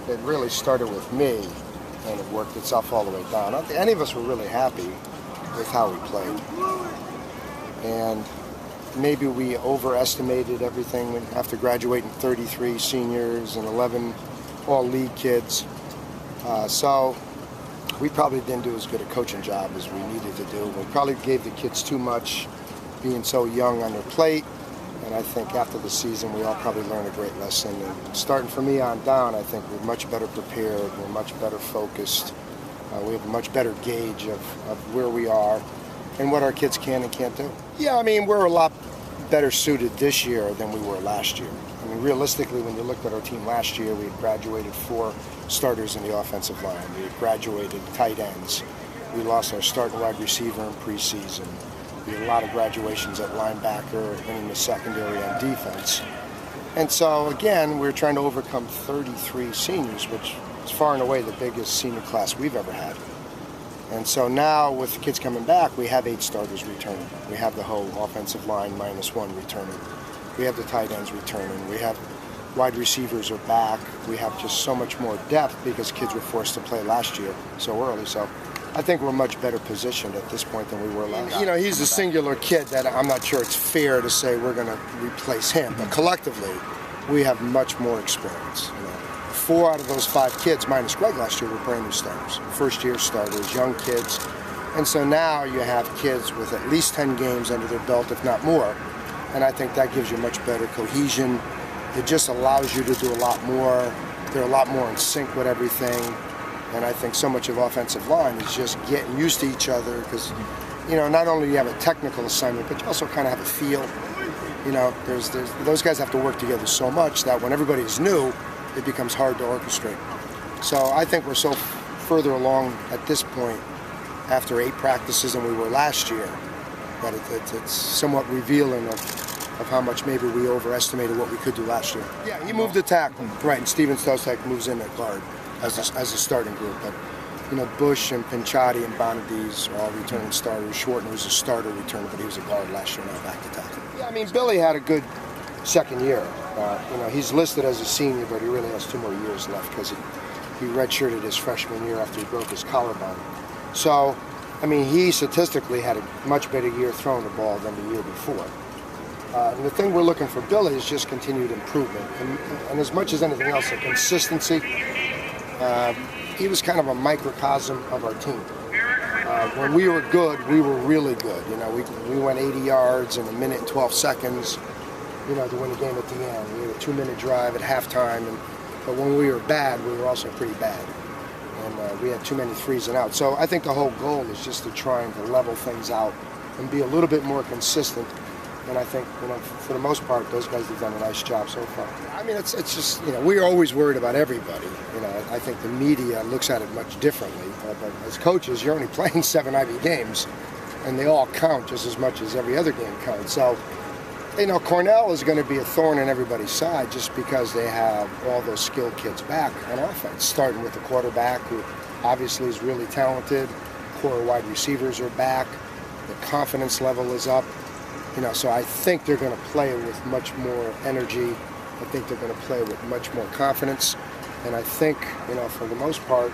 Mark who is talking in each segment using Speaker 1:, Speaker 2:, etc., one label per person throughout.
Speaker 1: it really started with me, and it worked itself all the way down. I don't think any of us were really happy with how we played. And maybe we overestimated everything after graduating 33 seniors and 11 all-league kids. So we probably didn't do as good a coaching job as we needed to do. We probably gave the kids too much being so young on their plate. And I think after the season, we all probably learned a great lesson. And starting from me on down, I think we're much better prepared. We're much better focused. We have a much better gauge of where we are and what our kids can and can't do. Yeah, I mean, we're a lot better suited this year than we were last year. I mean, realistically, when you looked at our team last year, we had graduated 4 starters in the offensive line. We had graduated tight ends. We lost our starting wide receiver in preseason. We had a lot of graduations at linebacker and in the secondary on defense. And so, again, we're trying to overcome 33 seniors, which is far and away the biggest senior class we've ever had. And so now, with the kids coming back, we have 8 starters returning. We have the whole offensive line -1 returning. We have the tight ends returning. We have wide receivers are back. We have just so much more depth because kids were forced to play last year so early. So I think we're much better positioned at this point than we were last year. You know, he's a singular kid that I'm not sure it's fair to say we're going to replace him. But collectively, we have much more experience. You know, 4 out of those 5 kids, minus Greg last year, were brand new starters. First-year starters, young kids. And so now you have kids with at least 10 games under their belt, if not more. And I think that gives you much better cohesion. It just allows you to do a lot more. They're a lot more in sync with everything. And I think so much of offensive line is just getting used to each other because, you know, not only do you have a technical assignment, but you also kind of have a feel. You know, those guys have to work together so much that when everybody is new, it becomes hard to orchestrate. So I think we're so further along at this point after 8 practices than we were last year that it's somewhat revealing of how much maybe we overestimated what we could do last year. Yeah, he moved to tackle, right, and Steven Stostek moves in at guard as a starting group. But, you know, Bush and Pinchatti and Bonadies are all returning starters. Shorten was a starter returner, but he was a guard last year, now back to tackle. Yeah, I mean, Billy had a good second year. You know, he's listed as a senior, but he really has 2 more years left because he redshirted his freshman year after he broke his collarbone. So, I mean, he statistically had a much better year throwing the ball than the year before. And the thing we're looking for Billy is just continued improvement. And as much as anything else, the consistency. He was kind of a microcosm of our team. When we were good, we were really good. You know, we went 80 yards in 1 minute and 12 seconds, you know, to win the game at the end. We had a 2-minute drive at halftime. But when we were bad, we were also pretty bad. And we had too many 3s and outs. So I think the whole goal is just to try and to level things out and be a little bit more consistent. And I think, you know, for the most part, those guys have done a nice job so far. I mean, it's just, you know, we're always worried about everybody. You know, I think the media looks at it much differently. But as coaches, you're only playing 7 Ivy games, and they all count just as much as every other game counts. So, you know, Cornell is going to be a thorn in everybody's side just because they have all those skilled kids back on offense, starting with the quarterback, who obviously is really talented. Core wide receivers are back. The confidence level is up. You know, so I think they're going to play with much more energy. I think they're going to play with much more confidence. And I think, you know, for the most part,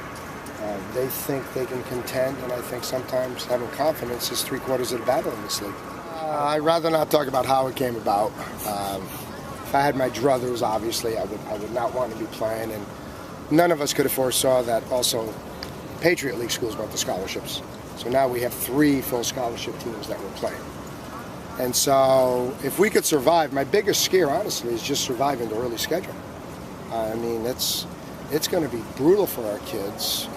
Speaker 1: they think they can contend. And I think sometimes having confidence is 3/4 of the battle in this league. I'd rather not talk about how it came about. If I had my druthers, obviously, I would not want to be playing. And none of us could have foresaw that also Patriot League schools went to scholarships. So now we have 3 full scholarship teams that we're playing. And so if we could survive, my biggest scare, honestly, is just surviving the early schedule. I mean, it's going to be brutal for our kids.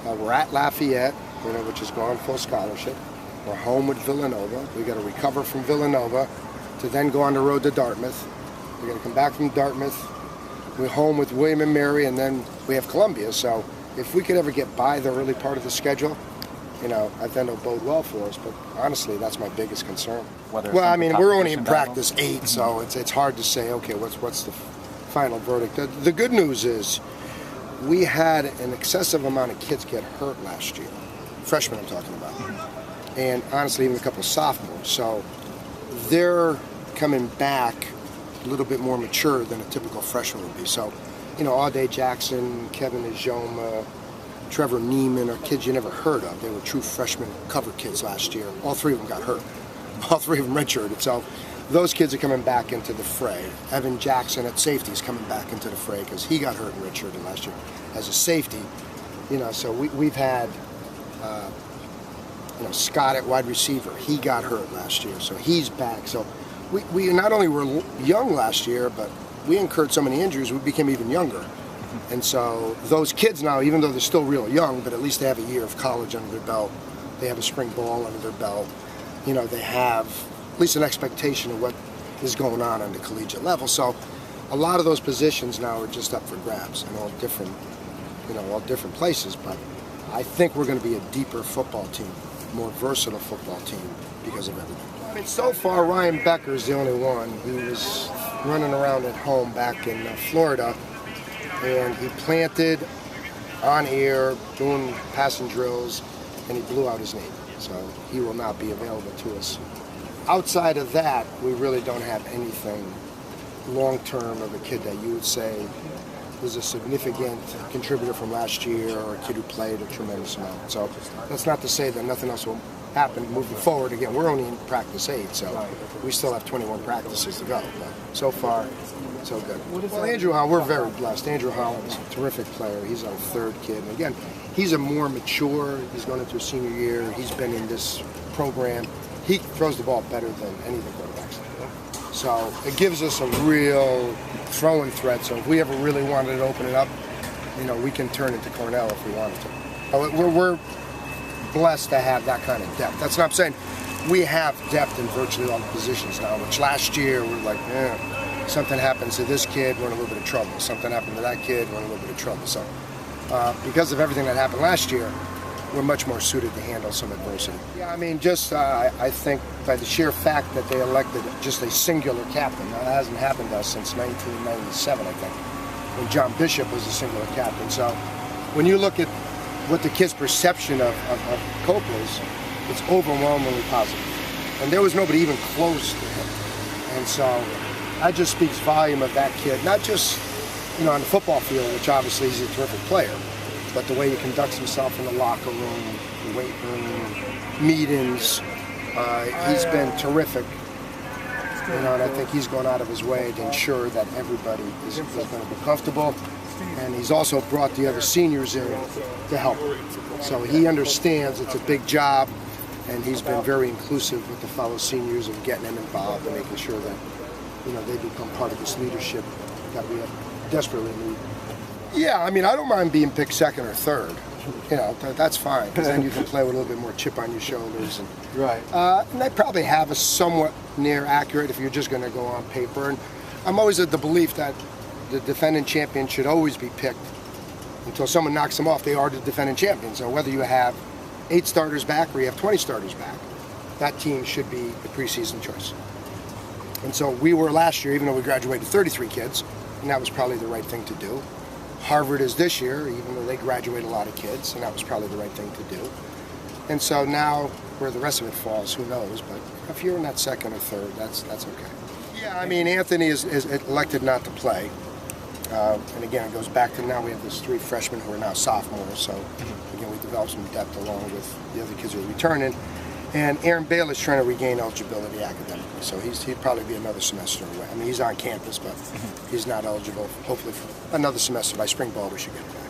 Speaker 1: We're at Lafayette, you know, which is going full scholarship. We're home with Villanova. We got to recover from Villanova to then go on the road to Dartmouth. We're going to come back from Dartmouth. We're home with William and Mary, and then we have Columbia. So if we could ever get by the early part of the schedule, you know, I think it'll bode well for us. But honestly, that's my biggest concern. Well, I mean, we're only in practice 8, so it's hard to say, okay, what's the final verdict. The good news is we had an excessive amount of kids get hurt last year. Freshmen I'm talking about. And honestly, even a couple of sophomores. So they're coming back a little bit more mature than a typical freshman would be. So you know, Auday Jackson, Kevin Ijoma, Trevor Neiman are kids you never heard of. They were true freshman cover kids last year. All three of them got hurt. All three of them redshirted. So those kids are coming back into the fray. Evan Jackson at safety is coming back into the fray because he got hurt and redshirted last year as a safety. You know, so we've had, you know, Scott at wide receiver. He got hurt last year, so he's back. So we not only were young last year, but we incurred so many injuries, we became even younger. And so those kids now, even though they're still real young, but at least they have a year of college under their belt. They have a spring ball under their belt. You know, they have at least an expectation of what is going on the collegiate level. So a lot of those positions now are just up for grabs in all different, you know, all different places. But I think we're going to be a deeper football team, more versatile football team because of everything. I mean, so far Ryan Becker's the only one. He was running around at home back in Florida, and he planted on air doing passing drills, and he blew out his knee. So he will not be available to us. Outside of that, we really don't have anything long-term of a kid that you would say was a significant contributor from last year or a kid who played a tremendous amount. So that's not to say that nothing else will happen moving forward. Again, we're only in practice 8, so we still have 21 practices to go. But so far, so good. Well, Andrew Holland, we're very blessed. Andrew Holland is a terrific player. He's our third kid. And again, he's a more mature, he's going into a senior year. He's been in this program. He throws the ball better than any of the quarterbacks. So it gives us a real throwing threat. So if we ever really wanted to open it up, you know, we can turn it to Cornell if we wanted to. We're blessed to have that kind of depth. That's not saying we have depth in virtually all the positions now, which last year we were like, something happens to this kid, we're in a little bit of trouble. Something happened to that kid, we're in a little bit of trouble. So because of everything that happened last year, we're much more suited to handle some adversity. Yeah, I mean, just I think by the sheer fact that they elected just a singular captain. Now, that hasn't happened to us since 1997, I think, when John Bishop was a singular captain. So when you look at what the kids' perception of Cope is, it's overwhelmingly positive. And there was nobody even close to him. And so that just speaks volume of that kid, not just, you know, on the football field, which obviously he's a terrific player, but the way he conducts himself in the locker room, the weight room, meetings, he's been terrific. You know, and I think he's gone out of his way to ensure that everybody is going to be comfortable. And he's also brought the other seniors in to help. So he understands it's a big job, and he's been very inclusive with the fellow seniors and getting them involved and making sure that, you know, they become part of this leadership that we desperately need. Yeah, I mean, I don't mind being picked second or third. You know, that's fine, because then you can play with a little bit more chip on your shoulders. And,
Speaker 2: right.
Speaker 1: And I probably have a somewhat near accurate if you're just going to go on paper. And I'm always of the belief that the defending champion should always be picked until someone knocks them off. They are the defending champion. So whether you have 8 starters back or you have 20 starters back, that team should be the preseason choice. And so we were last year, even though we graduated 33 kids, and that was probably the right thing to do. Harvard is this year, even though they graduate a lot of kids, and that was probably the right thing to do. And so now, where the rest of it falls, who knows? But if you're in that second or third, that's okay. Yeah, I mean, Anthony is elected not to play. And again, it goes back to now we have these 3 freshmen who are now sophomores. So again, we developed some depth along with the other kids who are returning. And Aaron Bale is trying to regain eligibility academically. So he'd probably be another semester away. I mean, he's on campus, but he's not eligible. Hopefully for another semester. By spring ball, we should get him back.